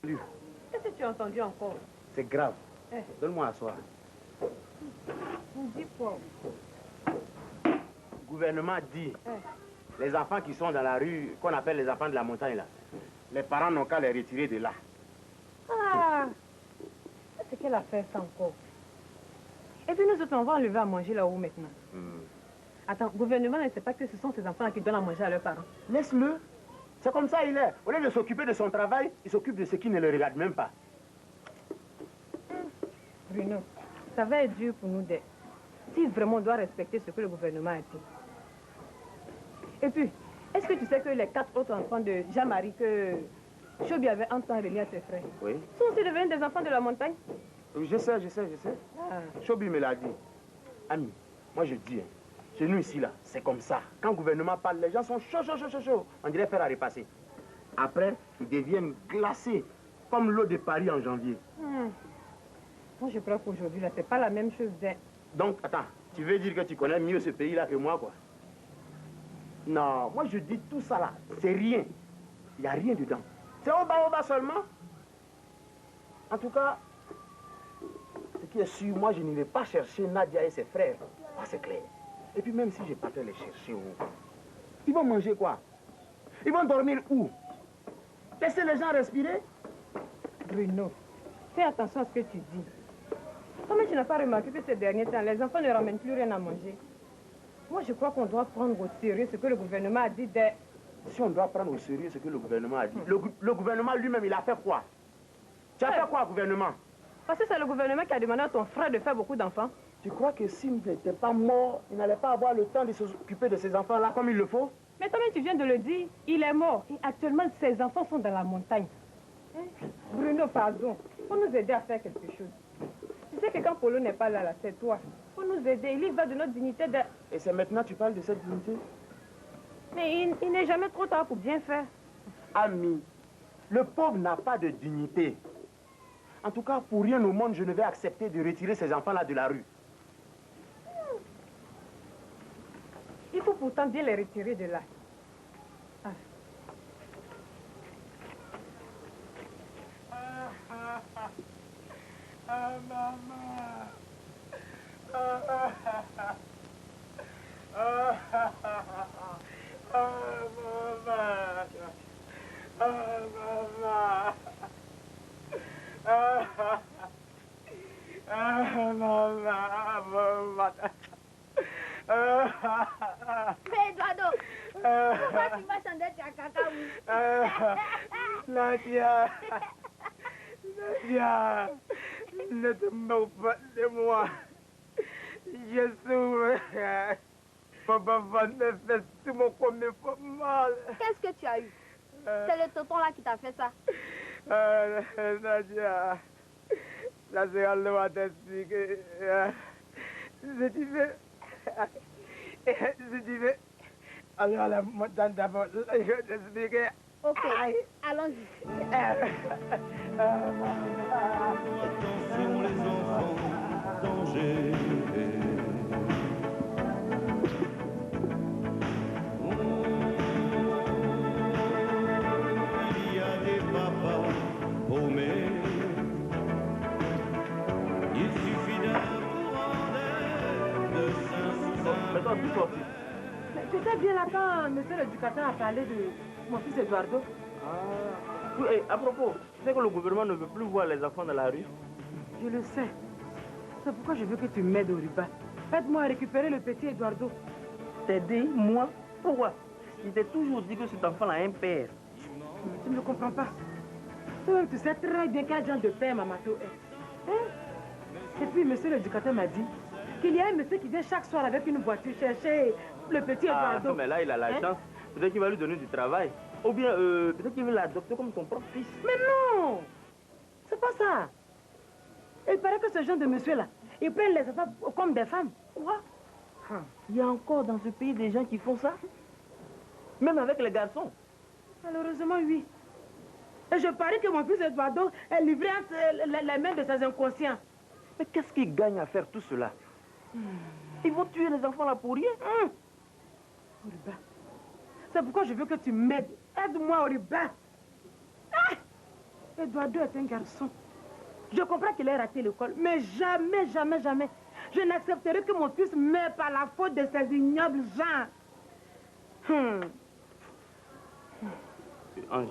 Qu'est-ce que tu as entendu encore? C'est grave. Donne-moi à soir. Dis quoi? Le gouvernement dit, les enfants qui sont dans la rue, qu'on appelle les enfants de la montagne là, les parents n'ont qu'à les retirer de là. Ah! C'est quelle affaire ça encore? Et puis nous autres, on va enlever à manger là-haut maintenant. Attends, le gouvernement ne sait pas que ce sont ces enfants-là qui donnent à manger à leurs parents. Laisse-le. C'est comme ça il est. Au lieu de s'occuper de son travail, il s'occupe de ce qui ne le regarde même pas. Bruno, ça va être dur pour nous d'être. Si vraiment on doit respecter ce que le gouvernement a dit. Et puis, est-ce que tu sais que les 4 autres enfants de Jean-Marie que Chobi avait un temps remis à ses frères, sont aussi devenus des enfants de la montagne? Je sais. Chobi me l'a dit. Ami, moi je dis, chez nous ici là, c'est comme ça. Quand le gouvernement parle, les gens sont chauds. On dirait faire à repasser. Après, ils deviennent glacés, comme l'eau de Paris en janvier. Moi je crois qu'aujourd'hui là, c'est pas la même chose. Donc, attends, tu veux dire que tu connais mieux ce pays là que moi, quoi? Non, moi je dis tout ça là, c'est rien. Il n'y a rien dedans. C'est au bas seulement. En tout cas, ce qui est sûr, moi je n'irai pas chercher Nadia et ses frères. Ah, c'est clair. Et puis même si je partais les chercher, ils vont manger quoi? Ils vont dormir où? Laissez les gens respirer. Bruno, fais attention à ce que tu dis. Comment tu n'as pas remarqué que ces derniers temps, les enfants ne ramènent plus rien à manger? Moi, je crois qu'on doit prendre au sérieux ce que le gouvernement a dit dès... Si on doit prendre au sérieux ce que le gouvernement a dit, le gouvernement lui-même, il a fait quoi? Tu as fait quoi, gouvernement? Parce que c'est le gouvernement qui a demandé à ton frère de faire beaucoup d'enfants. Tu crois que s'il n'était pas mort, il n'allait pas avoir le temps de s'occuper de ces enfants-là comme il le faut? Mais toi-même, tu viens de le dire, il est mort. Et actuellement, ses enfants sont dans la montagne. Bruno, pardon, faut nous aider à faire quelque chose. Tu sais que quand Polo n'est pas là, c'est toi. Faut nous aider, il y va de notre dignité de... Et c'est maintenant que tu parles de cette dignité? Mais il n'est jamais trop tard pour bien faire. Ami, le pauvre n'a pas de dignité. En tout cas, pour rien au monde, je ne vais accepter de retirer ces enfants-là de la rue. Il faut pourtant bien les retirer de là. Mais Eduardo, pourquoi tu vas chanter ta caca, oui? Nadia, ne te moque pas de moi. Je souffre. Papa me fait tout mon corps me fait mal. Qu'est-ce que tu as eu? C'est le tonton là qui t'a fait ça. Nadia, la sœur va t'expliquer. Si tu veux, alors à la montagne d'abord, je vais t'expliquer. Ok, allons-y. Attention les enfants, danger. Il y a des papas paumés. Il suffit d'un courant d'air de Saint-Suzanne. Tu étais bien là quand monsieur l'éducateur a parlé de mon fils Eduardo? Oui, à propos, tu sais que le gouvernement ne veut plus voir les enfants dans la rue? Je le sais. C'est pourquoi je veux que tu m'aides, Oriba. Aide-moi à récupérer le petit Eduardo. T'aider, moi? Pourquoi? Il t'a toujours dit que cet enfant a un père. Tu ne le comprends pas. Toi-même, tu sais très bien quel genre de père Mamato est. Et puis, monsieur l'éducateur m'a dit qu'il y a un monsieur qui vient chaque soir avec une voiture chercher le petit Eduardo. Mais là, il a la chance. Peut-être qu'il va lui donner du travail. Ou bien, peut-être qu'il veut l'adopter comme son propre fils. Mais non! C'est pas ça. Il paraît que ce genre de monsieur-là, il prend les enfants comme des femmes. Quoi? Il y a encore dans ce pays des gens qui font ça? Même avec les garçons? Malheureusement, oui. Et je parie que mon fils Eduardo est livré entre les mains de ces inconscients. Mais qu'est-ce qu'ils gagnent à faire tout cela? Ils vont tuer les enfants là pour rien. Oriba, c'est pourquoi je veux que tu m'aides. Aide-moi, Oriba. Eduardo est un garçon. Je comprends qu'il ait raté l'école, mais jamais, jamais, jamais, je n'accepterai que mon fils meure par la faute de ces ignobles gens. Ange,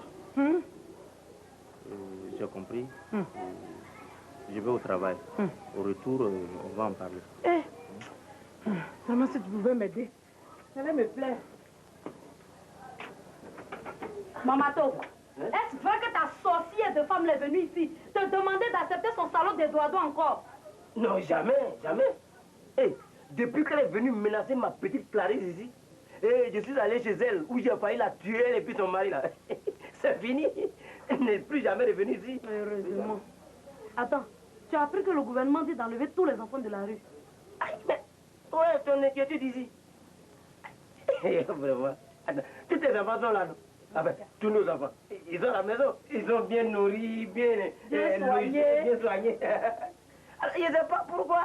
j'ai compris. Je vais au travail. Au retour, on va en parler. Maman, si tu pouvais m'aider, ça allait me plaire. Mamato, est-ce vrai que ta sorcière de femme est venue ici te demander d'accepter son salon d'Eduardo encore? Non, jamais, jamais. Hey, depuis qu'elle est venue menacer ma petite Clarisse ici, et je suis allé chez elle où j'ai failli la tuer, elle et puis son mari là. C'est fini. Elle n'est plus jamais revenue ici. Heureusement. Attends, tu as appris que le gouvernement dit d'enlever tous les enfants de la rue. Aïe, mais ouais, ton inquiétude ici. Vraiment. Attends, tous tes enfants sont là, non? Ah ben, tous nos enfants. Ils sont à la maison. Ils sont bien nourris, bien soignés. Bien soignés. Alors, je ne sais pas pourquoi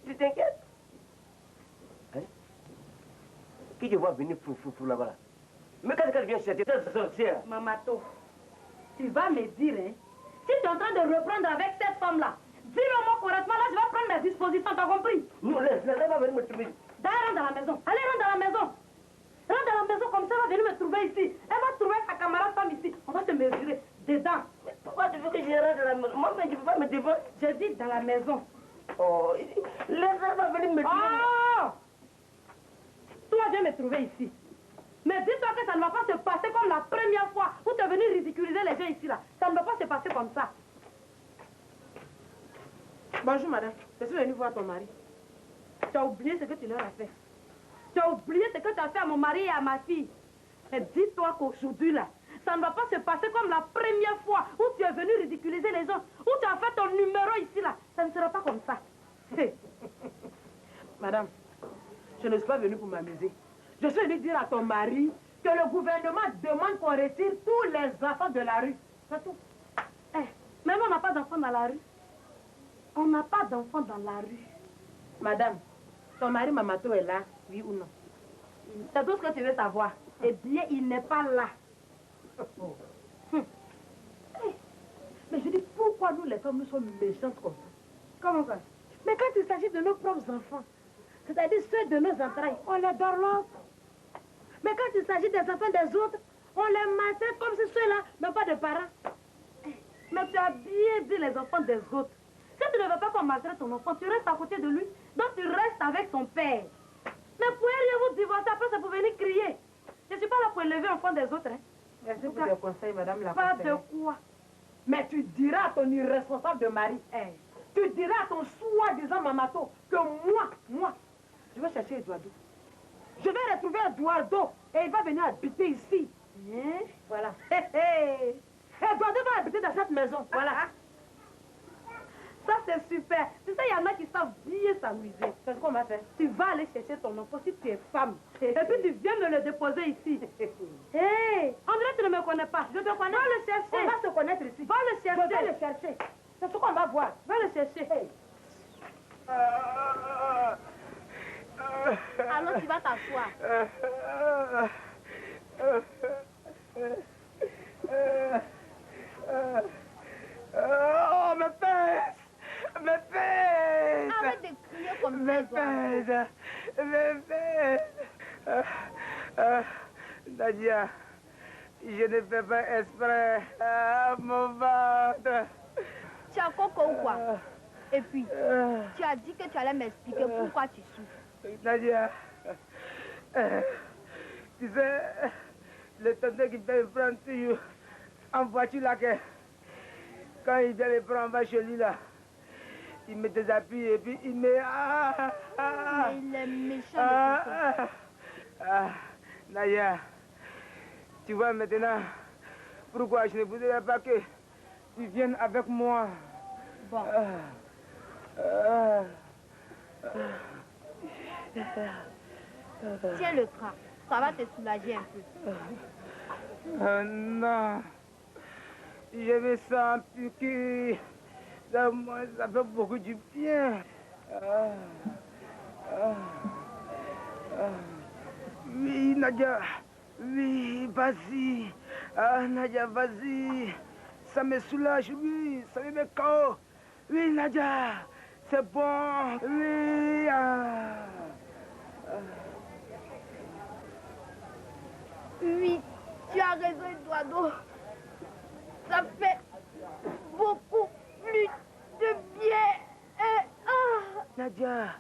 tu t'inquiètes. Hein? Qui je vois venir fou là-bas? Mais qu'est-ce qu'elle vient chercher, cette sorcière? Mamato, tu vas me dire, hein? Si tu es en train de reprendre avec cette femme-là, dis-le-moi correctement, là, je vais prendre mes dispositions, t'as compris? Non, laisse-la venir me trouver. D'ailleurs, rentre dans la maison. Allez, rentre dans la maison. Rentre dans la maison, comme ça, elle va venir me trouver ici. Elle va trouver sa camarade femme ici. On va se mesurer dedans. Mais pourquoi tu veux que je rentre dans la maison? Moi, mais je ne peux pas me défendre. J'ai dit dans la maison. Oh, laisse-la venir me trouver. Oh! Toi, viens me trouver ici. Mais dis-toi que ça ne va pas se passer comme la première fois où tu es venu ridiculiser les gens ici, là. Ça ne va pas se passer comme ça. Bonjour, madame. Je suis venue voir ton mari. Tu as oublié ce que tu leur as fait. Tu as oublié ce que tu as fait à mon mari et à ma fille. Mais dis-toi qu'aujourd'hui, là, ça ne va pas se passer comme la première fois où tu es venu ridiculiser les gens, où tu as fait ton numéro ici, là. Ça ne sera pas comme ça. Madame, je ne suis pas venue pour m'amuser. Je suis venue dire à ton mari que le gouvernement demande qu'on retire tous les enfants de la rue. C'est tout. Même on n'a pas d'enfants dans la rue. On n'a pas d'enfants dans la rue. Madame, ton mari Mamato est là, oui ou non? C'est tout ce que tu veux savoir. Eh bien, il n'est pas là. Mais je dis, pourquoi nous les femmes, nous sommes méchantes comme ça? Comment ça? Mais quand il s'agit de nos propres enfants, c'est-à-dire ceux de nos entrailles, on les dorlote. Mais quand il s'agit des enfants des autres, on les maltraite comme si ceux-là n'ont pas de parents. Mais tu as bien dit les enfants des autres. Si tu ne veux pas qu'on maltraite ton enfant, tu restes à côté de lui, donc tu restes avec son père. Mais pourriez vous divorcer après, ça peut venir crier. Je ne suis pas là pour élever l'enfant des autres. Hein. Merci pour tes conseils, madame la Pas conseillère. de quoi. Mais tu diras à ton irresponsable de mari, tu diras à ton soi-disant Mamato que moi, je vais chercher Eduardo. Je vais retrouver Eduardo et il va venir habiter ici. Voilà. Eduardo va habiter dans cette maison. Voilà. Ça, c'est super. Tu sais, il y en a qui savent bien s'amuser. C'est ce qu'on va faire. Tu vas aller chercher ton enfant si tu es femme. Et puis tu viens me le déposer ici. Hé, André, tu ne me connais pas. Je te connais. Va le chercher. On va se connaître ici. Va le chercher. Je vais le chercher. C'est ce qu'on va voir. Va le chercher. Alors tu vas t'asseoir. Oh, mes fesses! Mes fesses! Arrête de crier comme Mes ça, fesses! Mes fesses! Nadia, je ne fais pas exprès. Mon ventre! Tu as coco ou quoi? Et puis, tu as dit que tu allais m'expliquer pourquoi tu souffres. Nadia, tu sais, le tonton qui vient me prendre toujours en voiture là, quand il vient me prendre en bas chez lui là, il me désappuie et puis il me... Mais il est méchant, le tonton. Nadia, tu vois maintenant pourquoi je ne voudrais pas que tu viennes avec moi. Bon. Tiens le train, ça va te soulager un peu. Non, je me sens piqué. Ça fait beaucoup du bien. Oui, Nadia. Oui, vas-y. Nadia, vas-y. Ça me soulage, oui, ça me met KO. Oui, Nadia, c'est bon, oui. Oui, tu as raison, Eduardo. Ça fait beaucoup plus de bien. Nadia,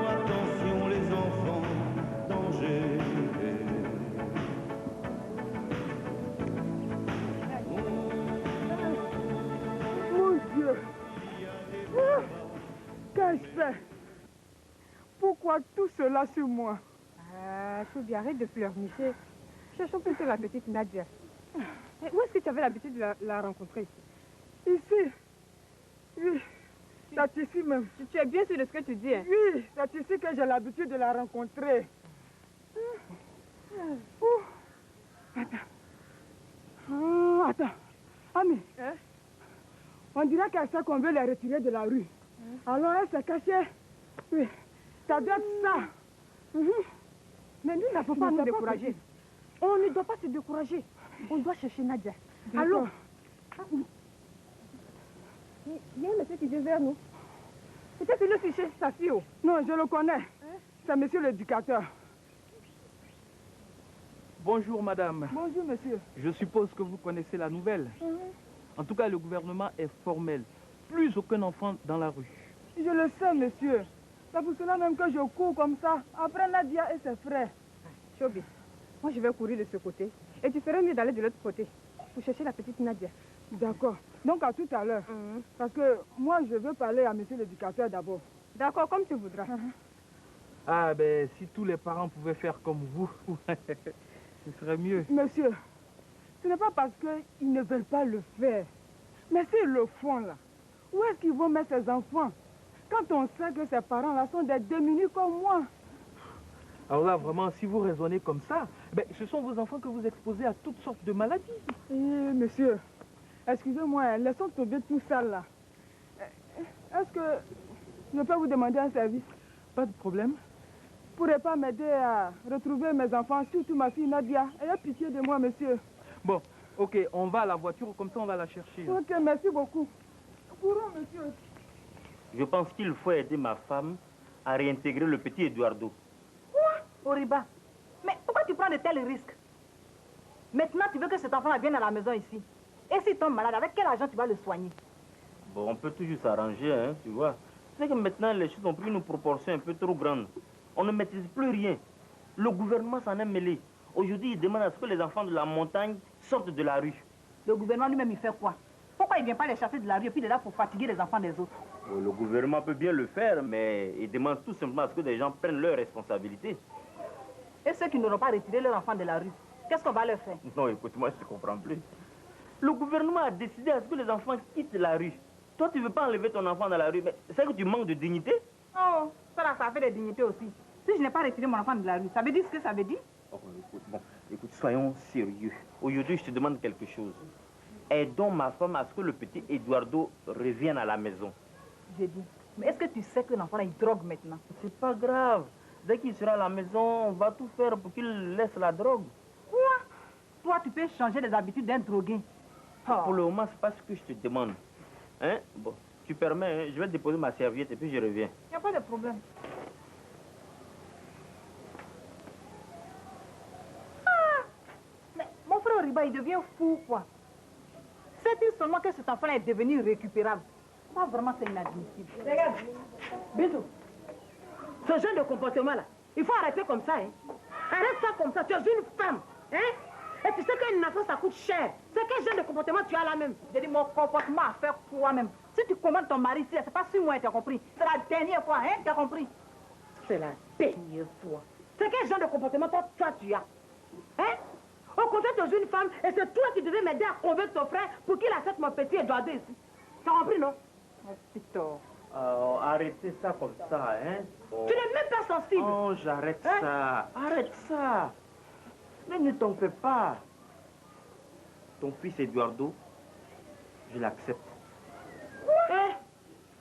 Attention les enfants, danger. Mon Dieu. Qu'ai-je fait? Pourquoi tout cela sur moi? Chobi, arrête de pleurnicher. Cherchons plutôt la petite Nadia. Et où est-ce que tu avais l'habitude de la rencontrer? Ici. Oui, c'est ici même. Tu es bien sûr de ce que tu dis, hein? Oui, c'est ici que j'ai l'habitude de la rencontrer. Attends. Ami, on dirait qu'elle sait qu'on veut les retirer de la rue. Alors elle s'est cachée. Oui, ça doit être ça. Mais nous n'avons pas à nous décourager. On ne doit pas se décourager. On doit chercher Nadia. Allons. Il y a un monsieur qui vient vers nous. Peut-être qu'il le fiché sa fille. Non, je le connais. C'est monsieur l'éducateur. Bonjour madame. Bonjour monsieur. Je suppose que vous connaissez la nouvelle. En tout cas, le gouvernement est formel. Plus aucun enfant dans la rue. Je le sais monsieur. C'est pour cela même que je cours comme ça, après Nadia et ses frères. Chobi, moi je vais courir de ce côté. Et tu ferais mieux d'aller de l'autre côté pour chercher la petite Nadia. D'accord. Donc à tout à l'heure. Parce que moi je veux parler à monsieur l'éducateur d'abord. D'accord, comme tu voudras. Ah ben, si tous les parents pouvaient faire comme vous, ce serait mieux. Monsieur, ce n'est pas parce qu'ils ne veulent pas le faire. Mais s'ils le font là, où est-ce qu'ils vont mettre ces enfants? Quand on sait que ces parents-là sont des démunis comme moi. Alors là, vraiment, si vous raisonnez comme ça, ben, ce sont vos enfants que vous exposez à toutes sortes de maladies. Monsieur, excusez-moi, laissons tomber tout ça là. Est-ce que je peux vous demander un service? Pas de problème. Vous ne pourrez pas m'aider à retrouver mes enfants, surtout ma fille Nadia. Ayez pitié de moi, monsieur. Bon, ok, on va à la voiture, comme ça on va la chercher. Ok, merci beaucoup. Courons, monsieur. Je pense qu'il faut aider ma femme à réintégrer le petit Eduardo. Quoi, Oriba? Mais pourquoi tu prends de tels risques? Maintenant, tu veux que cet enfant vienne à la maison ici. Et s'il tombe malade, avec quel argent tu vas le soigner? Bon, on peut toujours s'arranger, hein, tu vois. C'est que maintenant, les choses ont pris une proportion un peu trop grande. On ne maîtrise plus rien. Le gouvernement s'en est mêlé. Aujourd'hui, il demande à ce que les enfants de la montagne sortent de la rue. Le gouvernement lui-même, il fait quoi? Pourquoi il ne vient pas les chasser de la rue et puis il est là pour fatiguer les enfants des autres? Le gouvernement peut bien le faire, mais il demande tout simplement à ce que les gens prennent leurs responsabilités. Et ceux qui n'auront pas retiré leurs enfants de la rue, qu'est-ce qu'on va leur faire? Non, écoute-moi, je ne comprends plus. Le gouvernement a décidé à ce que les enfants quittent la rue. Toi, tu ne veux pas enlever ton enfant dans la rue, mais c'est que tu manques de dignité? Oh, ça fait de dignité aussi. Si je n'ai pas retiré mon enfant de la rue, ça veut dire ce que ça veut dire? Oh, écoute, soyons sérieux. Aujourd'hui, je te demande quelque chose. Aidons ma femme à ce que le petit Eduardo revienne à la maison. J'ai dit. Mais est-ce que tu sais que l'enfant il drogue maintenant? C'est pas grave. Dès qu'il sera à la maison, on va tout faire pour qu'il laisse la drogue. Quoi? Toi, tu peux changer les habitudes d'un drogué. Pour le moment, c'est pas ce que je te demande. Hein? Bon, tu permets, hein? Je vais déposer ma serviette et puis je reviens. Il n'y a pas de problème. Mais mon frère Riba, il devient fou, quoi. C'est-il seulement que cet enfant est devenu récupérable? Ça, vraiment, c'est inadmissible. Regarde, Bintou, ce genre de comportement-là, il faut arrêter comme ça, hein. Arrête ça comme ça, tu es une femme, hein. Et tu sais qu'une enfant, ça coûte cher. C'est quel genre de comportement tu as là même? J'ai dit, mon comportement à faire quoi même? Si tu commandes ton mari ici, c'est pas 6 mois, t'as compris? C'est la dernière fois, hein, t'as compris? C'est la dernière fois. C'est quel genre de comportement toi tu as? Hein? Au contraire, tu es une femme et c'est toi qui devais m'aider à convaincre ton frère pour qu'il accepte mon petit Eduardo ici. T'as compris, non? Oh, putain. Arrêtez ça comme ça, hein? Oh. Tu n'es même pas sensible. Oh, j'arrête ça. Arrête ça. Mais ne t'en fais pas. Ton fils Eduardo, je l'accepte. Hein?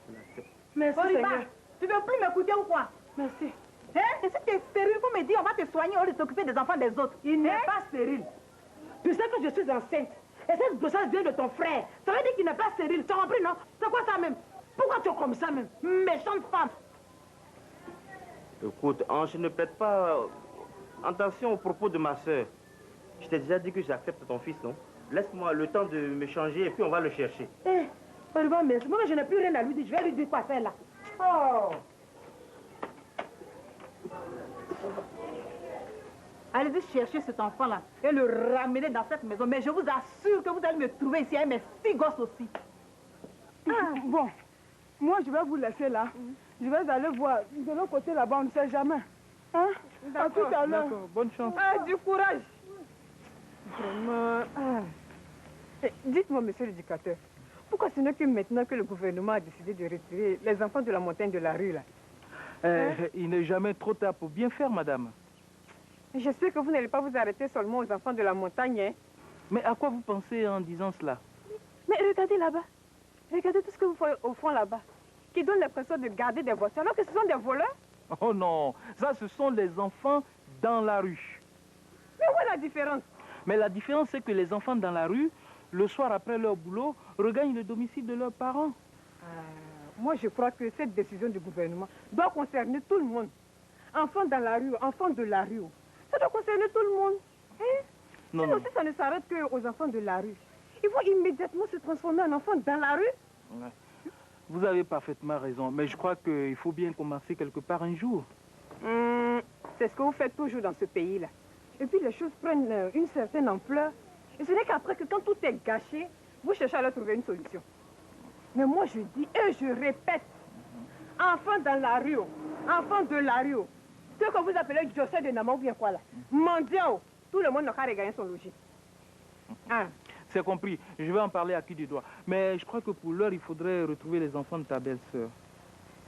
Je l'accepte. Merci, Seigneur. Tu veux plus m'écouter ou quoi? Merci. Hein? Et si tu es stérile, vous me dites, on va te soigner au lieu de t'occuper des enfants des autres. Il n'est pas stérile. Tu sais que je suis enceinte. Et cette grossesse vient de ton frère. Ça veut dire qu'il n'est pas stérile. Tu as compris, non? C'est quoi ça même? Pourquoi tu es comme ça même? Méchante femme. Écoute, Ange, ne prête pas attention aux propos de ma soeur. Je t'ai déjà dit que j'accepte ton fils, non? Laisse-moi le temps de me changer et puis on va le chercher. Eh, Olivier, mais moi je n'ai plus rien à lui dire. Je vais lui dire quoi faire là. Oh! Allez-y chercher cet enfant-là et le ramener dans cette maison. Mais je vous assure que vous allez me trouver ici avec mes 6 gosses aussi. Ah, bon, moi je vais vous laisser là. Je vais aller voir de l'autre côté là-bas, on ne sait jamais. Hein? À tout à l'heure. D'accord, bonne chance. Ah, du courage. Vraiment. Ah. Dites-moi, monsieur l'éducateur, pourquoi ce n'est que maintenant que le gouvernement a décidé de retirer les enfants de la montagne de la rue là? Il n'est jamais trop tard pour bien faire, madame. J'espère que vous n'allez pas vous arrêter seulement aux enfants de la montagne, hein? Mais à quoi vous pensez en disant cela? Mais regardez là-bas. Regardez tout ce que vous faites au fond là-bas. Qui donne l'impression de garder des voitures alors que ce sont des voleurs. Oh non, ça ce sont les enfants dans la rue. Mais où est la différence? Mais la différence c'est que les enfants dans la rue, le soir après leur boulot, regagnent le domicile de leurs parents. Moi je crois que cette décision du gouvernement doit concerner tout le monde. Enfants dans la rue, enfants de la rue. Ça doit concerner tout le monde. Hein? Non, Sinon, non. si ça ne s'arrête qu'aux enfants de la rue, ils vont immédiatement se transformer en enfants dans la rue. Ouais. Vous avez parfaitement raison, mais je crois qu'il faut bien commencer quelque part un jour. C'est ce que vous faites toujours dans ce pays-là. Et puis les choses prennent une certaine ampleur. Et ce n'est qu'après que quand tout est gâché, vous cherchez à leur trouver une solution. Mais moi je dis et je répète, enfants dans la rue, enfants de la rue, ce que vous appelez José de Nama ou bien quoi là, mendiant, tout le monde n'a qu'à regagner son logis. Hein? C'est compris, je vais en parler à qui du doigt. Mais je crois que pour l'heure, il faudrait retrouver les enfants de ta belle-sœur.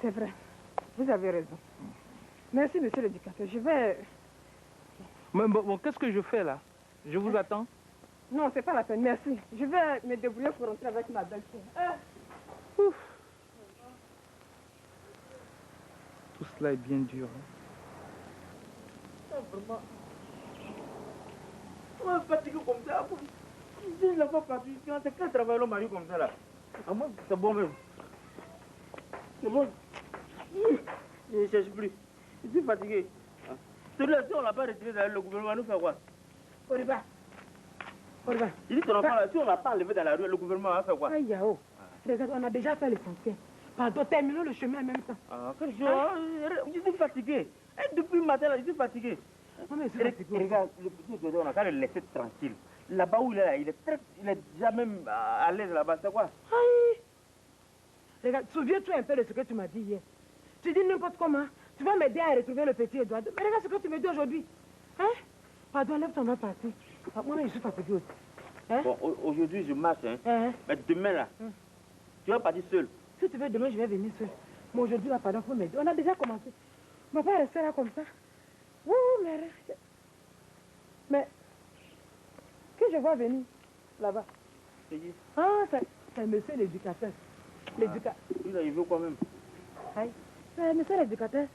C'est vrai, vous avez raison. Merci, monsieur l'éducateur. Je vais... Mais bon, qu'est-ce que je fais là? Je vous attends? Non, c'est pas la peine, merci. Je vais me débrouiller pour rentrer avec ma belle-sœur. Ouf. Tout cela est bien dur. Vraiment. On est fatigué comme ça. Je ne l'ai pas parti. C'est qu'un travail le mari comme ça là. À moi, c'est bon même. C'est bon. Je ne cherche plus. Je suis fatigué. Celui-là, si on ne l'a pas retiré dans le gouvernement, nous fait quoi? Oriba. Oriba. Il dit ton enfant là, si on ne l'a pas enlevé dans la rue, le gouvernement va faire quoi? Aïe, yao. Regarde, on a déjà fait l'essentiel. Pardon, terminons le chemin en même temps. Ah, quel jour? Je suis fatigué. Et depuis le matin là, je suis fatigué. Non, mais je suis fatigué. Regarde, le petit, on a qu'à le laisser tranquille. Là-bas où il est là, il est déjà même à l'aise là-bas, c'est quoi? Aïe. Regarde, souviens-toi un peu de ce que tu m'as dit hier. Tu dis n'importe comment. Tu vas m'aider à retrouver le petit Edouard. Mais regarde ce que tu me dis aujourd'hui. Hein? Pardon, lève-toi, on va partir. Moi-même, je suis fatigué aussi. Hein? Bon, aujourd'hui, je marche, hein. Mais demain, là, tu vas partir seul. Si tu veux, demain, je vais venir seul. Mais aujourd'hui, là, pardon, faut m'aider. On a déjà commencé. On ne va pas rester là comme ça. Ouh, mais que je vois venir là-bas. Ah, c'est monsieur l'éducateur. L'éducateur. Il veut quoi même? Aïe. C'est monsieur l'éducateur.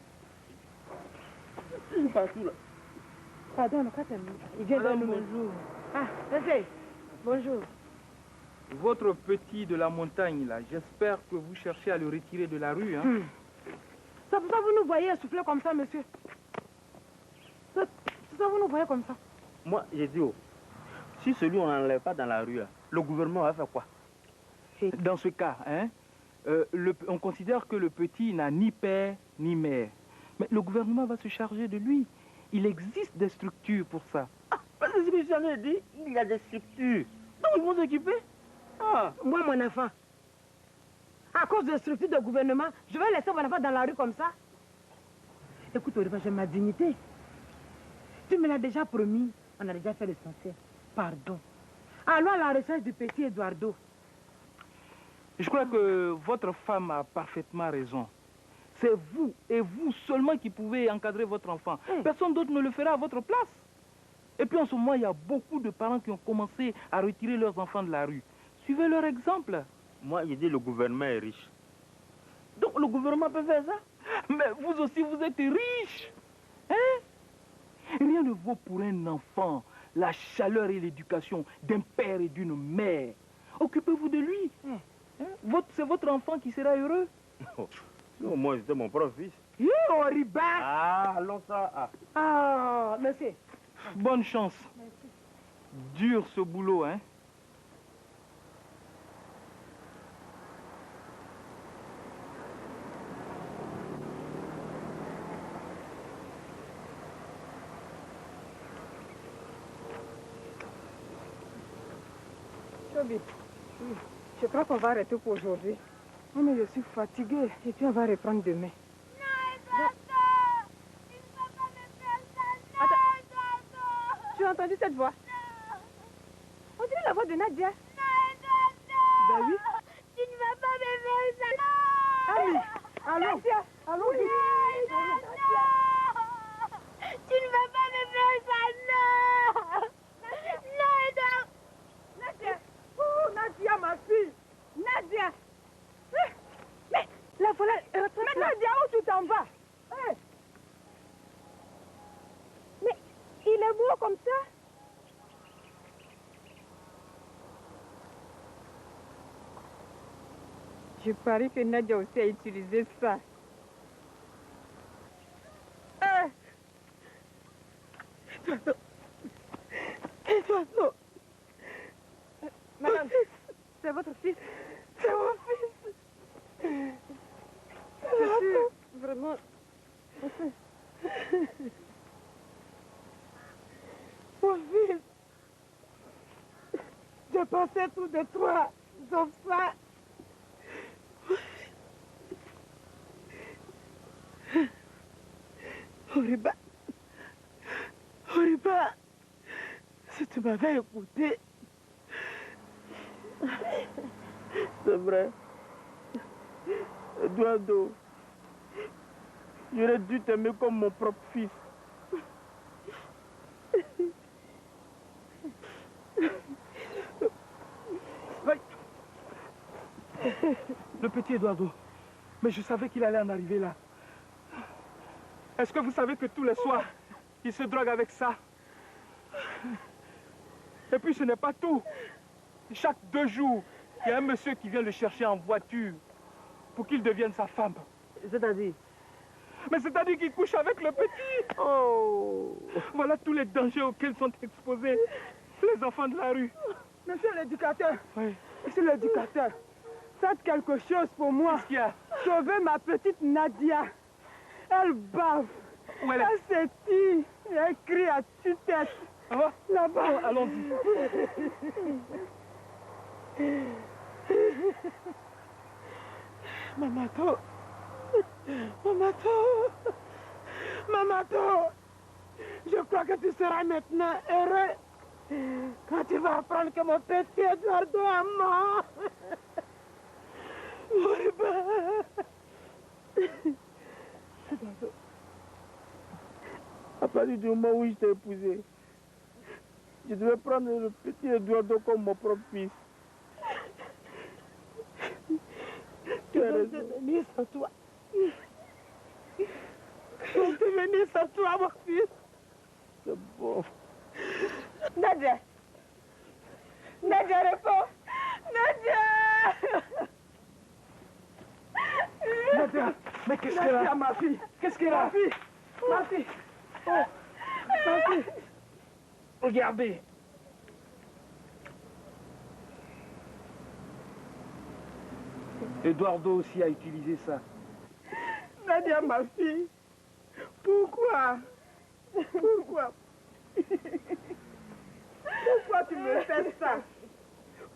Je suis partout là. Pardon, on a pas terminé. Il vient vers nous. Bonjour. Ah, monsieur. Bonjour. Votre petit de la montagne là, j'espère que vous cherchez à le retirer de la rue, hein? C'est pour ça que vous nous voyez souffler comme ça, monsieur. C'est pour ça que vous nous voyez comme ça. Moi, j'ai dit, si celui on n'enlève pas dans la rue, là, le gouvernement va faire quoi? Dans ce cas, hein, on considère que le petit n'a ni père ni mère. Mais le gouvernement va se charger de lui. Il existe des structures pour ça. Ah, parce que ce que j'avais dit, il y a des structures. Donc ils vont s'occuper. Ah. Moi, mon enfant, à cause de structures de gouvernement, je vais laisser mon enfant dans la rue comme ça. Écoute, Oriba, j'ai ma dignité. Tu me l'as déjà promis. On a déjà fait l'essentiel. Pardon. Allons à la recherche du petit Eduardo. Je crois que votre femme a parfaitement raison. C'est vous et vous seulement qui pouvez encadrer votre enfant. Personne d'autre ne le fera à votre place. Et puis en ce moment, il y a beaucoup de parents qui ont commencé à retirer leurs enfants de la rue. Suivez leur exemple. Moi, j'ai dit le gouvernement est riche. Donc le gouvernement peut faire ça. Mais vous aussi, vous êtes riche. Hein? Rien ne vaut pour un enfant la chaleur et l'éducation d'un père et d'une mère. Occupez-vous de lui. Hein? C'est votre enfant qui sera heureux. Si au moins c'était mon propre fils. Oriba! Ah, allons ça. Ah, merci. Bonne chance. Dur ce boulot, hein? Chobi, je crois qu'on va arrêter pour aujourd'hui. Non, mais je suis fatiguée et puis on va reprendre demain. Attends, tu as entendu cette voix? On dirait la voix de Nadia. Ben oui. Tu ne vas pas me faire ça. Ami, allons. Allons, vite. Tu ne vas pas me faire ça, non. Non, Edouard. Nadia. Oh, Nadia, ma fille. Nadia. Mais, la voilà. Mais Nadia, où tu t'en vas? Mais, il est beau comme ça. Je parie que Nadia aussi a utilisé ça. Edouard, madame, c'est votre fils. C'est mon fils. Je suis vraiment... Mon fils. Je pensais tout de toi, sauf ça. Oriba. Oriba. Si tu m'avais écouté... C'est vrai. Eduardo, j'aurais dû t'aimer comme mon propre fils. Le petit Eduardo. Mais je savais qu'il allait en arriver là. Est-ce que vous savez que tous les soirs, il se drogue avec ça? Et puis ce n'est pas tout. Chaque 2 jours, il y a un monsieur qui vient le chercher en voiture pour qu'il devienne sa femme. C'est-à-dire? Mais c'est-à-dire qu'il couche avec le petit. Oh! Voilà tous les dangers auxquels sont exposés les enfants de la rue. Monsieur l'éducateur. Oui. Monsieur l'éducateur. Faites quelque chose pour moi. Qu'est-ce qu'il y a? Sauvez ma petite Nadia. Elle bave. Où elle est? Elle s'étire. Et elle crie à tue-tête. Ah va? Là-bas. Oh, allons-y. Mamato. Mamato. Mamato. Je crois que tu seras maintenant heureux quand tu vas apprendre que mon petit Eduardo est mort. À partir du moment où je t'ai épousé, je devais prendre le petit Eduardo comme mon propre fils. Tu vas devenir sans toi. Je vais devenir sans toi, mon fils. C'est bon. Nadia. Nadia, réponds. Nadia. Nadia, mais qu'est-ce qu'elle a? Ma fille. Qu'est-ce qu'elle a? Ma fille. Ma fille. Oh. Ma fille. Regardez. Eduardo aussi a utilisé ça. Nadia, ma fille. Pourquoi? Pourquoi? Pourquoi tu me fais ça?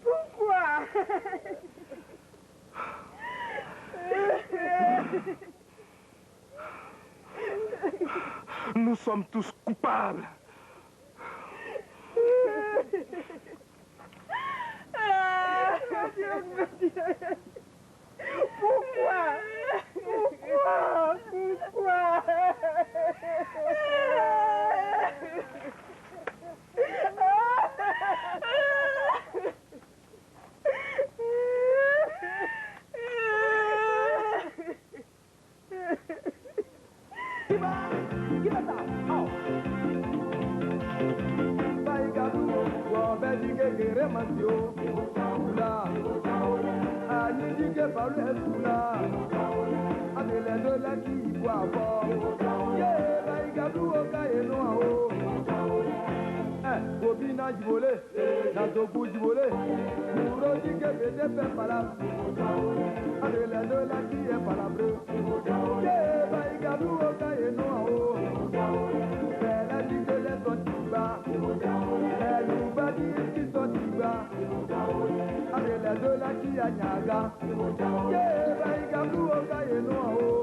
Pourquoi? Nous sommes tous coupables. Pourquoi? Pourquoi? Pourquoi? dit que guerre mantio, là, Ani dit que parle là, avec les deux là qui boivent fort, yeah, bah il gagne au cahier noir. Bobina Djibole, Nazoku Djibole, Mouro dit que bébé fait palabre, avec les deux là qui est palabre, yeah, bah il gagne au cahier noir. Elle a dit que les sont tibas, elle nous va dire qu'ils sont tibas, avec les deux là qui a nyaga, yeah, bah il gagne au cahier noir.